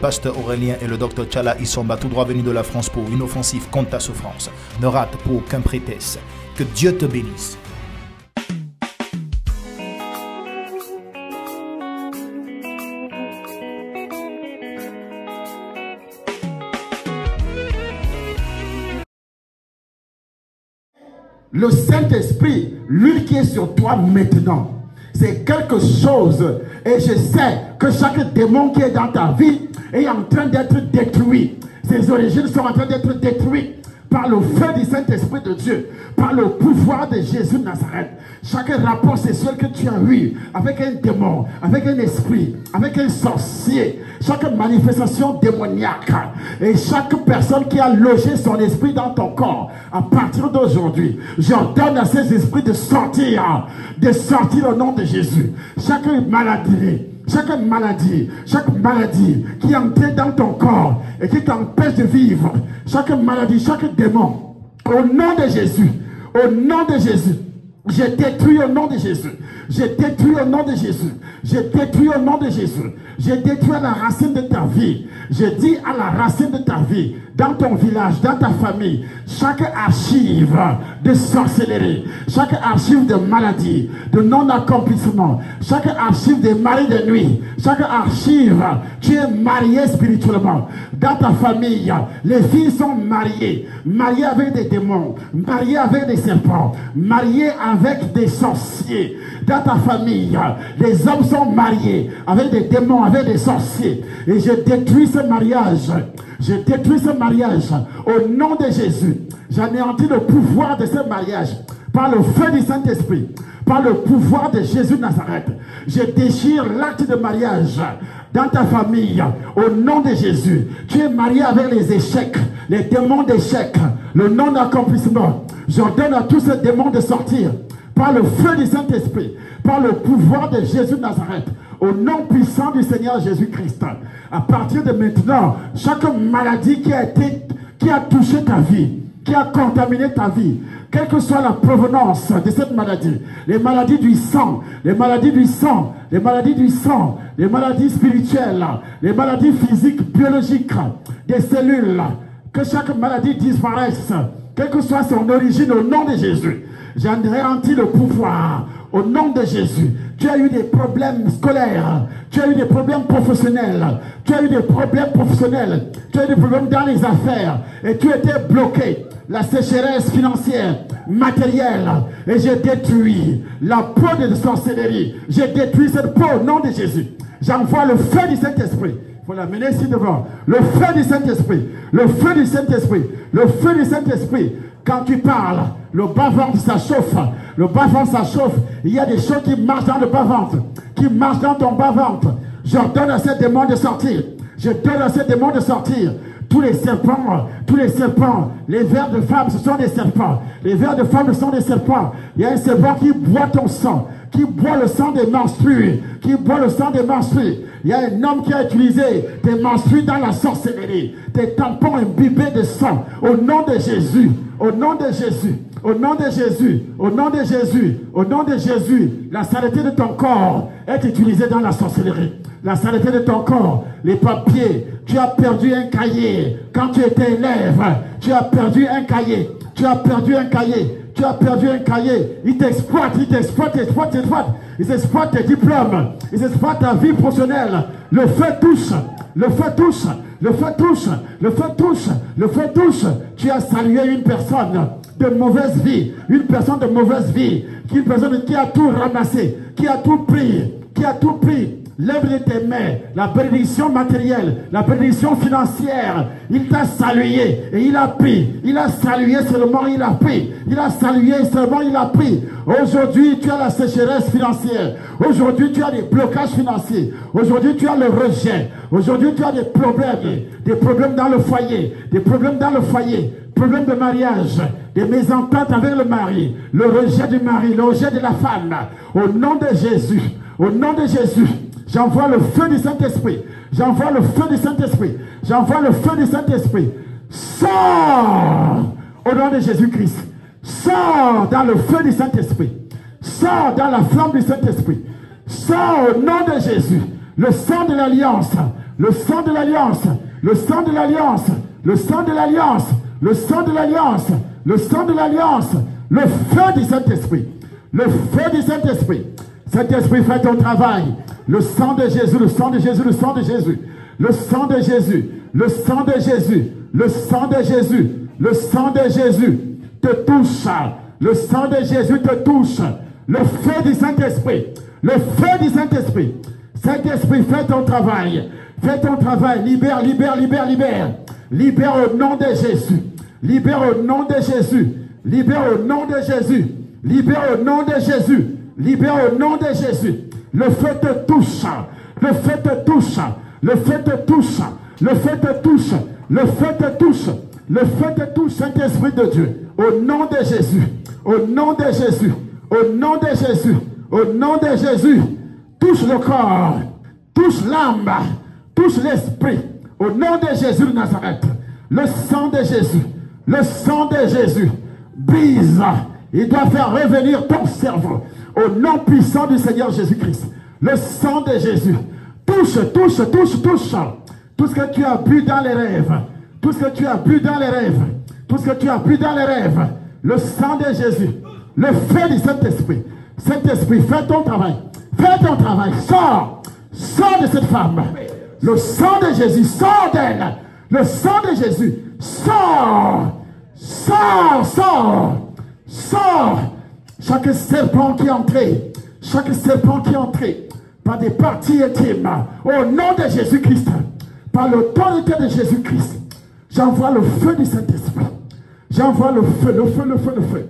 Pasteur Aurélien et le docteur Tchala Issomba, tout droit venu de la France pour une offensive contre ta souffrance. Ne rate pour aucun prétexte. Que Dieu te bénisse. Le Saint-Esprit, lui qui est sur toi maintenant, c'est quelque chose. Et je sais que chaque démon qui est dans ta vie est en train d'être détruit. Ses origines sont en train d'être détruites par le feu du Saint-Esprit de Dieu, par le pouvoir de Jésus de Nazareth. Chaque rapport sexuel que tu as eu avec un démon, avec un esprit, avec un sorcier, chaque manifestation démoniaque et chaque personne qui a logé son esprit dans ton corps, à partir d'aujourd'hui, j'ordonne à ces esprits de sortir au nom de Jésus. Chaque maladie qui est entrée dans ton corps et qui t'empêche de vivre, chaque maladie, chaque démon, au nom de Jésus, je détruis au nom de Jésus. Je détruis au nom de Jésus. Je détruis au nom de Jésus. Je détruis à la racine de ta vie. Je dis à la racine de ta vie, dans ton village, dans ta famille, chaque archive de sorcellerie, chaque archive de maladie, de non-accomplissement, chaque archive de mari de nuit, chaque archive, tu es marié spirituellement. Dans ta famille, les filles sont mariées avec des démons, mariées avec des serpents, mariées avec des sorciers. Dans ta famille, les hommes sont mariés avec des démons, avec des sorciers. Et je détruis ce mariage. Je détruis ce mariage au nom de Jésus. J'anéantis le pouvoir de ce mariage par le feu du Saint-Esprit, par le pouvoir de Jésus de Nazareth. Je déchire l'acte de mariage dans ta famille au nom de Jésus. Tu es marié avec les échecs, les démons d'échecs, le non-accomplissement. J'ordonne à tous ces démons de sortir par le feu du Saint-Esprit, par le pouvoir de Jésus de Nazareth, au nom puissant du Seigneur Jésus-Christ. À partir de maintenant, chaque maladie qui a touché ta vie, qui a contaminé ta vie, quelle que soit la provenance de cette maladie, les maladies du sang, les maladies du sang, les maladies du sang, les maladies spirituelles, les maladies physiques, biologiques, des cellules, que chaque maladie disparaisse, quelle que soit son origine, au nom de Jésus. J'en garantis le pouvoir au nom de Jésus. Tu as eu des problèmes scolaires, tu as eu des problèmes professionnels, tu as eu des problèmes professionnels, tu as eu des problèmes dans les affaires et tu étais bloqué. La sécheresse financière, matérielle, et je détruis la peau de sorcellerie. Je détruis cette peau au nom de Jésus. J'envoie le feu du Saint-Esprit. Il faut l'amener ici devant. Le feu du Saint-Esprit. Le feu du Saint-Esprit. Le feu du Saint-Esprit. Quand tu parles, le bas-ventre, ça chauffe. Le bas-ventre, ça chauffe. Il y a des choses qui marchent dans le bas-ventre, qui marchent dans ton bas-ventre. J'ordonne à ces démons de sortir. Je donne à ces démons de sortir. Tous les serpents, les vers de femmes, ce sont des serpents. Les vers de femmes, ce sont des serpents. Il y a un serpent qui boit ton sang, qui boit le sang des menstrues, qui boit le sang des menstrues. Il y a un homme qui a utilisé des menstrues dans la sorcellerie, des tampons imbibés de sang. Au nom de Jésus, au nom de Jésus, au nom de Jésus, au nom de Jésus, au nom de Jésus, la saleté de ton corps est utilisée dans la sorcellerie. La saleté de ton corps, les papiers, tu as perdu un cahier. Quand tu étais élève, tu as perdu un cahier. Tu as perdu un cahier. Tu as perdu un cahier. Il t'exploite, il t'exploite, il t'exploite, il t'exploite. Il exploite tes diplômes. Il exploite ta vie professionnelle. Le feu touche. Le feu touche. Le feu touche. Le feu touche. Le feu touche. Tu as salué une personne de mauvaise vie. Une personne de mauvaise vie. Une personne qui a tout ramassé. Qui a tout pris. Qui a tout pris. L'œuvre de tes mains, la bénédiction matérielle, la bénédiction financière, il t'a salué et il a pris. Il a salué seulement, il a pris. Il a salué seulement, il a pris. Aujourd'hui, tu as la sécheresse financière. Aujourd'hui, tu as des blocages financiers. Aujourd'hui, tu as le rejet. Aujourd'hui, tu as des problèmes dans le foyer, des problèmes dans le foyer. Problème de mariage, des mésententes avec le mari, le rejet du mari, le rejet de la femme. Au nom de Jésus, au nom de Jésus, j'envoie le feu du Saint-Esprit. J'envoie le feu du Saint-Esprit. J'envoie le feu du Saint-Esprit. Sors au nom de Jésus-Christ. Sors dans le feu du Saint-Esprit. Sors dans la flamme du Saint-Esprit. Sors au nom de Jésus. Le sang de l'alliance. le sang de l'alliance, le sang de l'alliance, le sang de l'alliance, le sang de l'alliance, le sang de l'alliance, le feu du Saint-Esprit, le feu du Saint-Esprit. Saint-Esprit, fais ton travail. Le sang de Jésus, le sang de Jésus, le sang de Jésus, le sang de Jésus, le sang de Jésus, le sang de Jésus, le sang de Jésus te touche. Le sang de Jésus te touche. Le feu du Saint-Esprit, le feu du Saint-Esprit. Saint-Esprit, fais ton travail. Fais ton travail. Libère, libère, libère, libère. Libère au nom de Jésus. Libère au nom de Jésus. Libère au nom de Jésus. Libère au nom de Jésus. Libère au nom de Jésus. Le feu te touche. Le feu te touche. Le feu te touche. Le feu te touche. Le feu te touche. Le feu te touche, Saint-Esprit de Dieu. Au nom de Jésus. Au nom de Jésus. Au nom de Jésus. Au nom de Jésus. Touche le corps. Touche l'âme. Touche l'esprit. Au nom de Jésus de Nazareth. Le sang de Jésus. Le sang de Jésus. Brise. Il doit faire revenir ton cerveau. Au nom puissant du Seigneur Jésus-Christ. Le sang de Jésus. Touche, touche, touche, touche. Tout ce que tu as bu dans les rêves. Tout ce que tu as bu dans les rêves. Tout ce que tu as bu dans les rêves. Le sang de Jésus. Le feu du Saint-Esprit. Saint-Esprit, fais ton travail. Fais ton travail. Sors. Sors de cette femme. Le sang de Jésus. Sors d'elle. Le sang de Jésus. Sors. Sors. Sors. Sors. Chaque serpent qui est entré. Chaque serpent qui est entré. Par des parties intimes. Au nom de Jésus-Christ. Par l'autorité de Jésus-Christ. J'envoie le feu du Saint-Esprit. J'envoie le feu, le feu, le feu, le feu.